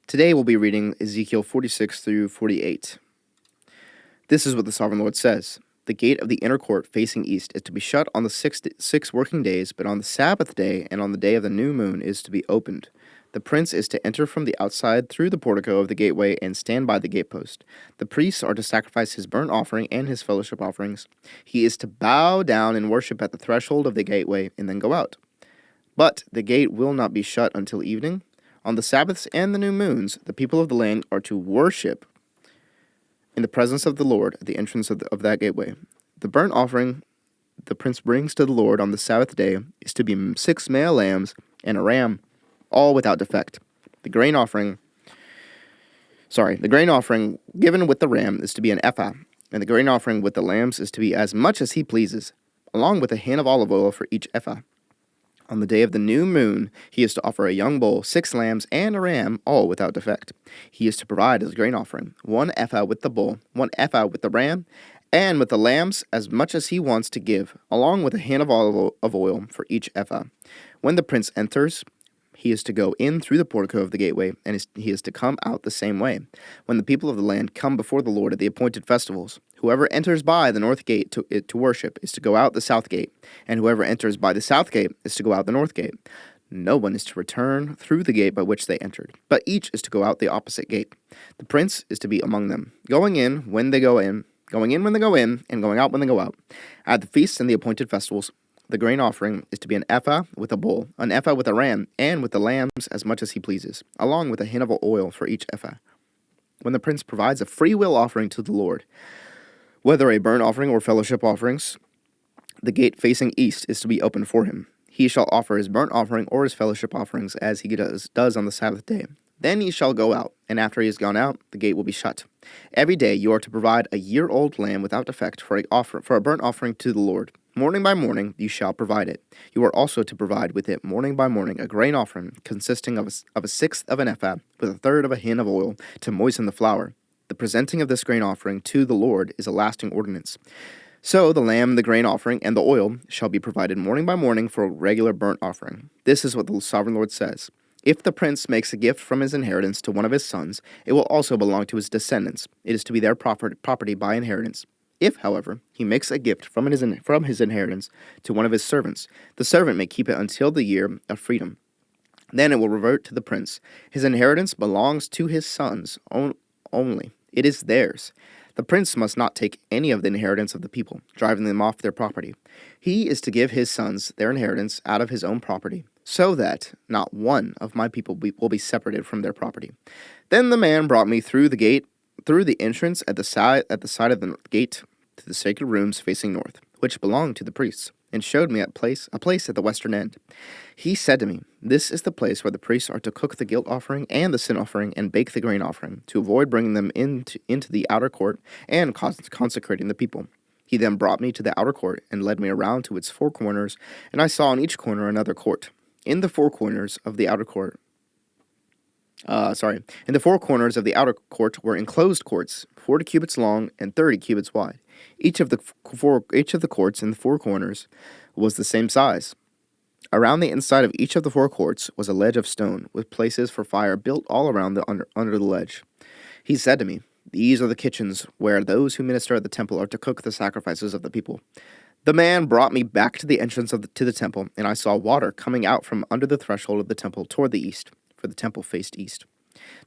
Today we'll be reading Ezekiel 46 through 48. This is what the Sovereign Lord says. The gate of the inner court facing east is to be shut on the six working days, but on the Sabbath day and on the day of the new moon is to be opened. The prince is to enter from the outside through the portico of the gateway and stand by the gatepost. The priests are to sacrifice his burnt offering and his fellowship offerings. He is to bow down and worship at the threshold of the gateway and then go out. But the gate will not be shut until evening. On the Sabbaths and the new moons, the people of the land are to worship in the presence of the Lord at the entrance of that gateway. The burnt offering the prince brings to the Lord on the Sabbath day is to be 6 male lambs and a ram, all without defect. The grain offering given with the ram is to be an ephah, and the grain offering with the lambs is to be as much as he pleases, along with a hin of olive oil for each ephah. On the day of the new moon, he is to offer a young bull, 6 lambs, and a ram, all without defect. He is to provide as a grain offering 1 ephah with the bull, 1 ephah with the ram, and with the lambs as much as he wants to give, along with a hin of olive oil for each ephah. When the prince enters, he is to go in through the portico of the gateway, and he is to come out the same way. When the people of the land come before the Lord at the appointed festivals, whoever enters by the north gate to worship is to go out the south gate, and whoever enters by the south gate is to go out the north gate. No one is to return through the gate by which they entered, but each is to go out the opposite gate. The prince is to be among them, going in when they go in, and going out when they go out. At the feasts and the appointed festivals, the grain offering is to be an ephah with a bull, an ephah with a ram, and with the lambs as much as he pleases, along with a hin of oil for each ephah. When the prince provides a free will offering to the Lord, whether a burnt offering or fellowship offerings, the gate facing east is to be open for him. He shall offer his burnt offering or his fellowship offerings as he does on the Sabbath day. Then he shall go out, and after he has gone out, the gate will be shut. Every day you are to provide a year-old lamb without defect for a burnt offering to the Lord. Morning by morning you shall provide it. You are also to provide with it morning by morning a grain offering consisting of a sixth of an ephah with a third of a hin of oil to moisten the flour. The presenting of this grain offering to the Lord is a lasting ordinance. So the lamb, the grain offering, and the oil shall be provided morning by morning for a regular burnt offering. This is what the Sovereign Lord says. If the prince makes a gift from his inheritance to one of his sons, it will also belong to his descendants. It is to be their property by inheritance. If, however, he makes a gift from his inheritance to one of his servants, the servant may keep it until the year of freedom. Then it will revert to the prince. His inheritance belongs to his sons only. It is theirs. The prince must not take any of the inheritance of the people, driving them off their property. He is to give his sons their inheritance out of his own property, so that not one of my people will be separated from their property. Then the man brought me through the entrance at the side of the gate to the sacred rooms facing north, which belonged to the priests, and showed me a place at the western end. He said to me, "This is the place where the priests are to cook the guilt offering and the sin offering and bake the grain offering, to avoid bringing them into the outer court and consecrating the people." He then brought me to the outer court and led me around to its 4 corners, and I saw in each corner another court. In the 4 corners of the outer court were enclosed courts, 40 cubits long and 30 cubits wide. Each of the courts in the 4 corners was the same size. Around the inside of each of the 4 courts was a ledge of stone, with places for fire built all around under the ledge. He said to me, "These are the kitchens where those who minister at the temple are to cook the sacrifices of the people." The man brought me back to the entrance to the temple, and I saw water coming out from under the threshold of the temple toward the east, for the temple faced east.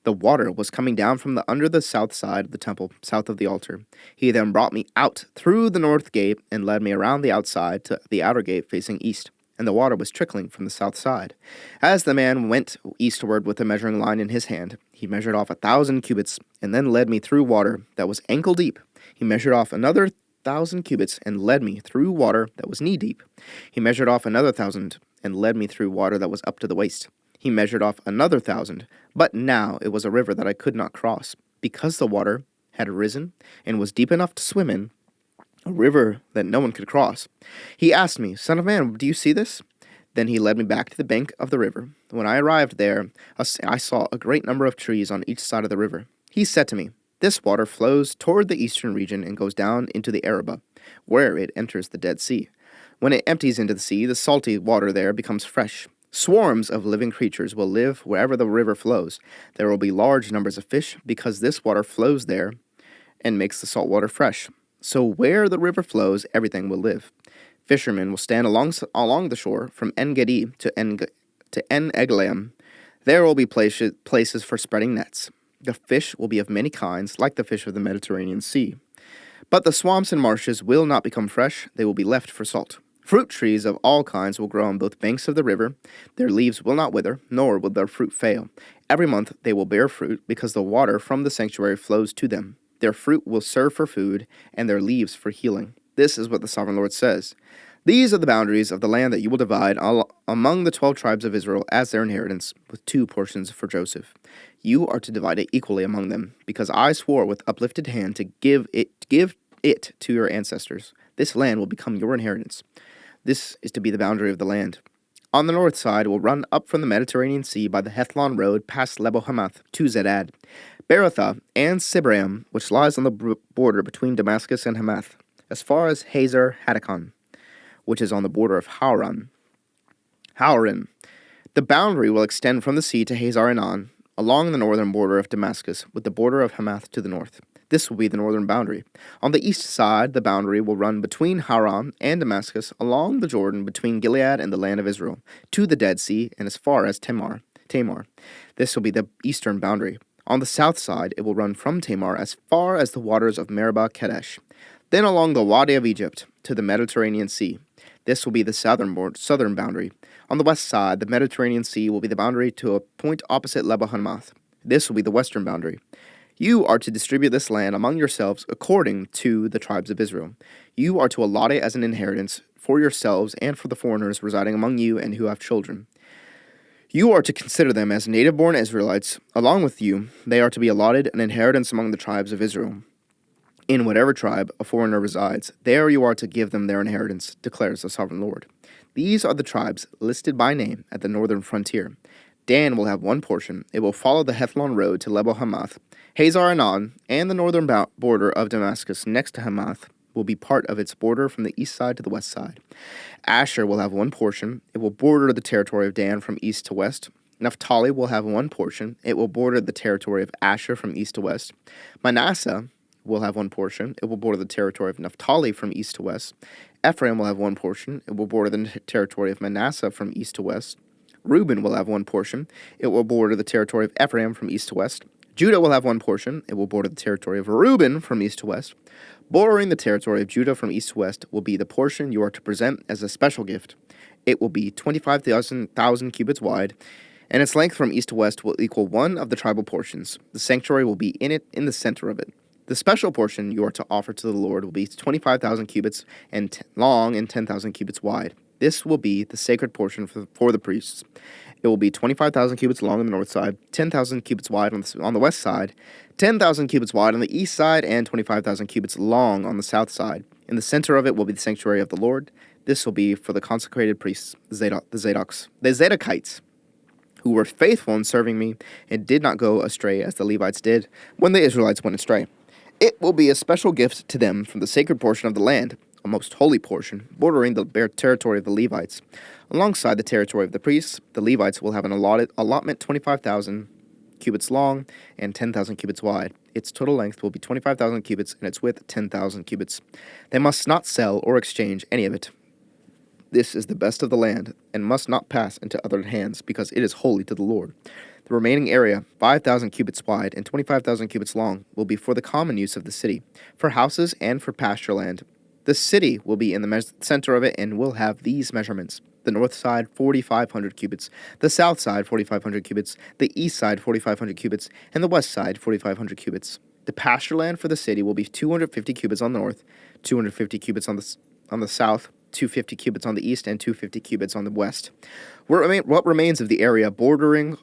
The water was coming down from under the south side of the temple, south of the altar. He then brought me out through the north gate and led me around the outside to the outer gate facing east, and the water was trickling from the south side. As the man went eastward with a measuring line in his hand, he measured off 1,000 cubits, and then led me through water that was ankle deep. He measured off another 1,000 cubits and led me through water that was knee deep. He measured off another 1,000 and led me through water that was up to the waist. He measured off another 1,000, but now it was a river that I could not cross, because the water had risen and was deep enough to swim in, a river that no one could cross. He asked me, "Son of man, do you see this?" Then he led me back to the bank of the river. When I arrived there, I saw a great number of trees on each side of the river. He said to me, "This water flows toward the eastern region and goes down into the Arabah, where it enters the Dead Sea. When it empties into the sea, the salty water there becomes fresh. Swarms of living creatures will live wherever the river flows. There will be large numbers of fish because this water flows there and makes the salt water fresh. So where the river flows, everything will live. Fishermen will stand along the shore from En-Gedi to En-Eglaim. There will be places for spreading nets. The fish will be of many kinds, like the fish of the Mediterranean Sea. But the swamps and marshes will not become fresh, they will be left for salt. Fruit trees of all kinds will grow on both banks of the river. Their leaves will not wither, nor will their fruit fail. Every month they will bear fruit, because the water from the sanctuary flows to them. Their fruit will serve for food, and their leaves for healing. This is what the Sovereign Lord says. These are the boundaries of the land that you will divide among the 12 tribes of Israel as their inheritance, with 2 portions for Joseph. You are to divide it equally among them, because I swore with uplifted hand to give it to your ancestors. This land will become your inheritance. This is to be the boundary of the land. On the north side will run up from the Mediterranean Sea by the Hethlon road past Lebo Hamath to Zedad, Berothah, and Sibram, which lies on the border between Damascus and Hamath, as far as Hazar Hatticon, which is on the border of Hauran. The boundary will extend from the sea to Hazar Enan, along the northern border of Damascus, with the border of Hamath to the north. This will be the northern boundary. On the east side, the boundary will run between Hauran and Damascus, along the Jordan, between Gilead and the land of Israel, to the Dead Sea, and as far as Tamar. This will be the eastern boundary. On the south side, it will run from Tamar as far as the waters of Meribah Kadesh, then along the Wadi of Egypt to the Mediterranean Sea. This will be the southern boundary. On the west side, the Mediterranean Sea will be the boundary to a point opposite Lebo Hamath. This will be the western boundary. You are to distribute this land among yourselves according to the tribes of Israel. You are to allot it as an inheritance for yourselves and for the foreigners residing among you and who have children. You are to consider them as native-born Israelites. Along with you, they are to be allotted an inheritance among the tribes of Israel. In whatever tribe a foreigner resides, there you are to give them their inheritance, declares the Sovereign Lord. These are the tribes listed by name at the northern frontier. Dan will have 1 portion. It will follow the Hethlon road to Lebo Hamath. Hazar Enan and the northern border of Damascus next to Hamath will be part of its border from the east side to the west side. Asher will have 1 portion. It will border the territory of Dan from east to west. Naphtali will have 1 portion. It will border the territory of Asher from east to west. Manasseh will have 1 portion. It will border the territory of Naphtali from east to west. Ephraim will have 1 portion. It will border the territory of Manasseh from east to west. Reuben will have 1 portion. It will border the territory of Ephraim from east to west. Judah will have 1 portion. It will border the territory of Reuben from east to west. Bordering the territory of Judah from east to west will be the portion you are to present as a special gift. It will be 25,000 cubits wide, and its length from east to west will equal 1 of the tribal portions. The sanctuary will be in the center of it. The special portion you are to offer to the Lord will be 25,000 cubits long and 10,000 cubits wide. This will be the sacred portion for the priests. It will be 25,000 cubits long on the north side, 10,000 cubits wide on the west side, 10,000 cubits wide on the east side, and 25,000 cubits long on the south side. In the center of it will be the sanctuary of the Lord. This will be for the consecrated priests, the Zadokites, who were faithful in serving me and did not go astray as the Levites did when the Israelites went astray. It will be a special gift to them from the sacred portion of the land, a most holy portion, bordering the territory of the Levites. Alongside the territory of the priests, the Levites will have an allotment 25,000 cubits long and 10,000 cubits wide. Its total length will be 25,000 cubits and its width 10,000 cubits. They must not sell or exchange any of it. This is the best of the land and must not pass into other hands because it is holy to the Lord. The remaining area, 5,000 cubits wide and 25,000 cubits long, will be for the common use of the city, for houses and for pasture land. The city will be in the center of it and will have these measurements. The north side, 4,500 cubits. The south side, 4,500 cubits. The east side, 4,500 cubits. And the west side, 4,500 cubits. The pasture land for the city will be 250 cubits on the north, 250 cubits on the south, 250 cubits on the east, and 250 cubits on the west. What remains of the area bordering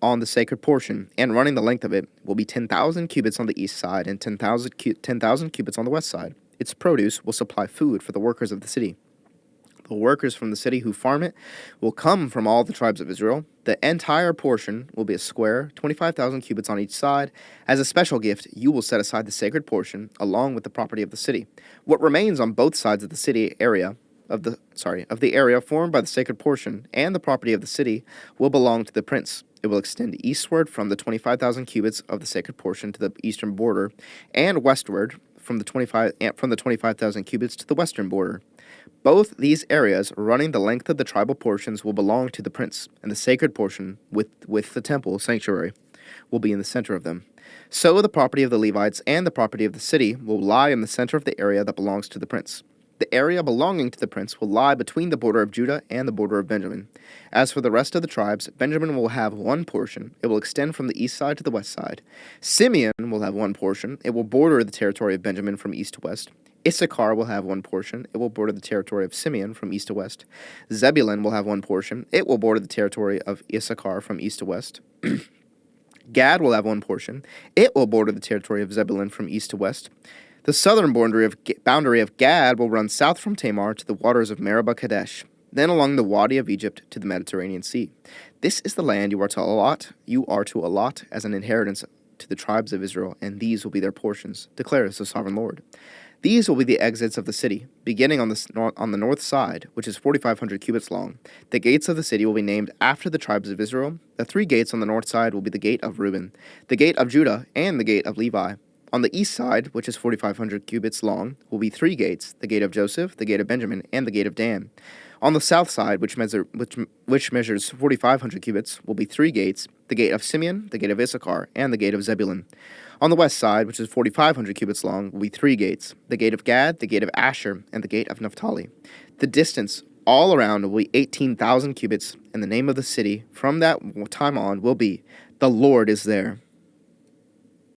on the sacred portion and running the length of it will be 10,000 cubits on the east side and 10,000 cubits on the west side. Its produce will supply food for the workers of the city. The workers from the city who farm it will come from all the tribes of Israel. The entire portion will be a square, 25,000 cubits on each side. As a special gift, you will set aside the sacred portion along with the property of the city. What remains on both sides of the city area of the area formed by the sacred portion and the property of the city will belong to the prince. It will extend eastward from the 25,000 cubits of the sacred portion to the eastern border, and westward from the 25,000 cubits to the western border. Both these areas running the length of the tribal portions will belong to the prince, and the sacred portion with the temple sanctuary will be in the center of them. So the property of the Levites and the property of the city will lie in the center of the area that belongs to the prince. The area belonging to the prince will lie between the border of Judah and the border of Benjamin. As for the rest of the tribes, Benjamin will have one portion. It will extend from the east side to the west side. Simeon will have one portion. It will border the territory of Benjamin from east to west. Issachar will have one portion. It will border the territory of Simeon from east to west. Zebulun will have one portion. It will border the territory of Issachar from east to west. Gad will have one portion. It will border the territory of Zebulun from east to west. The southern boundary of Gad will run south from Tamar to the waters of Meribah Kadesh, then along the Wadi of Egypt to the Mediterranean Sea. This is the land you are to allot as an inheritance to the tribes of Israel, and these will be their portions, declares the sovereign Lord. These will be the exits of the city, beginning on the north side, which is 4,500 cubits long. The gates of the city will be named after the tribes of Israel. The three gates on the north side will be the gate of Reuben, the gate of Judah, and the gate of Levi. On the east side, which is 4,500 cubits long, will be three gates, the gate of Joseph, the gate of Benjamin, and the gate of Dan. On the south side, which measures 4,500 cubits, will be three gates, the gate of Simeon, the gate of Issachar, and the gate of Zebulun. On the west side, which is 4,500 cubits long, will be three gates, the gate of Gad, the gate of Asher, and the gate of Naphtali. The distance all around will be 18,000 cubits, and the name of the city from that time on will be, "The Lord is there."